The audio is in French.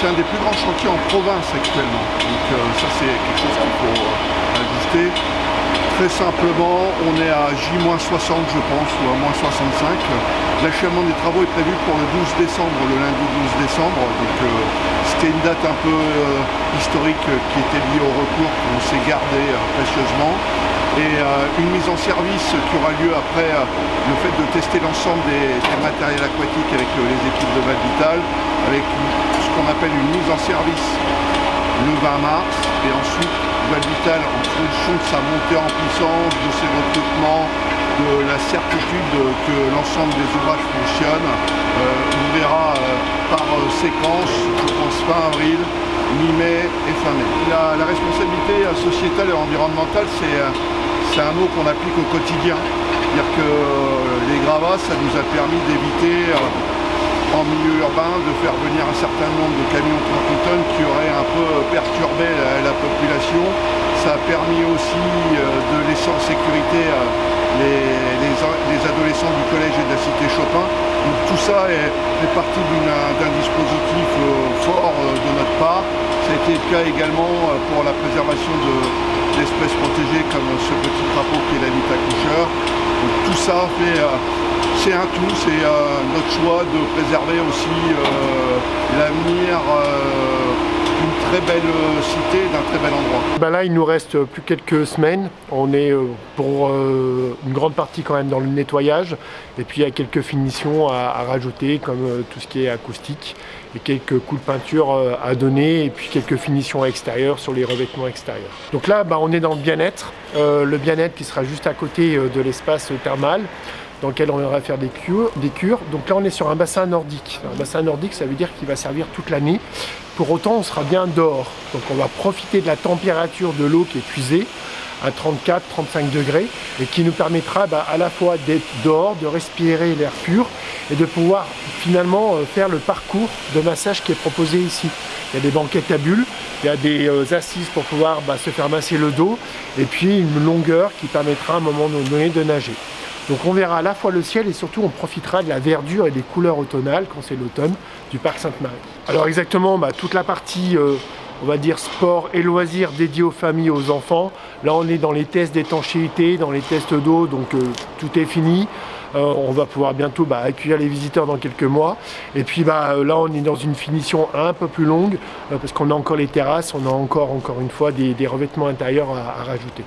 c'est un des plus grands chantiers en province actuellement. Donc ça c'est quelque chose qu'il faut ajuster. Très simplement, on est à J-60 je pense, ou à -65. L'achèvement des travaux est prévu pour le 12 décembre, le lundi 12 décembre. Donc c'était une date un peu historique qui était liée au recours qu'on s'est gardé précieusement. Et une mise en service qui aura lieu après le fait de tester l'ensemble des matériels aquatiques avec les équipes de Val-Vital, avec ce qu'on appelle une mise en service le 20 mars, et ensuite Val-Vital, en fonction de sa montée en puissance, de ses recrutements, de la certitude que l'ensemble des ouvrages fonctionnent, on verra par séquence, je pense fin avril, mi-mai et fin mai. La responsabilité sociétale et environnementale, c'est un mot qu'on applique au quotidien. C'est-à-dire que les gravats, ça nous a permis d'éviter en milieu urbain de faire venir un certain nombre de camions 30 tonnes qui auraient un peu perturbé la population. Ça a permis aussi de laisser en sécurité les adolescents du collège et de la cité Chopin. Donc tout ça fait partie d'un dispositif fort de notre part. Ça a été le cas également pour la préservation d'espèces protégées comme ce petit crapaud qui est la lutte accoucheur. Donc tout ça c'est un tout, c'est notre choix de préserver aussi l'avenir d'une très belle cité, d'un très bel endroit. Là, il nous reste plus quelques semaines. On est pour une grande partie quand même dans le nettoyage. Et puis il y a quelques finitions à rajouter, comme tout ce qui est acoustique. Et quelques coups de peinture à donner. Et puis quelques finitions extérieures sur les revêtements extérieurs. Donc là, on est dans le bien-être. Le bien-être qui sera juste à côté de l'espace thermal, dans lequel on va faire des cures. Donc là, on est sur un bassin nordique. Un bassin nordique, ça veut dire qu'il va servir toute l'année. Pour autant, on sera bien dehors. Donc on va profiter de la température de l'eau qui est puisée à 34-35 degrés et qui nous permettra à la fois d'être dehors, de respirer l'air pur et de pouvoir finalement faire le parcours de massage qui est proposé ici. Il y a des banquettes à bulles, il y a des assises pour pouvoir se faire masser le dos et puis une longueur qui permettra à un moment donné de nager. Donc on verra à la fois le ciel et surtout on profitera de la verdure et des couleurs automnales, quand c'est l'automne, du parc Sainte-Marie. Alors exactement, toute la partie, on va dire sport et loisirs dédiés aux familles, aux enfants. Là on est dans les tests d'étanchéité, dans les tests d'eau, donc tout est fini. On va pouvoir bientôt accueillir les visiteurs dans quelques mois. Et puis là on est dans une finition un peu plus longue, parce qu'on a encore les terrasses, on a encore une fois des revêtements intérieurs à rajouter.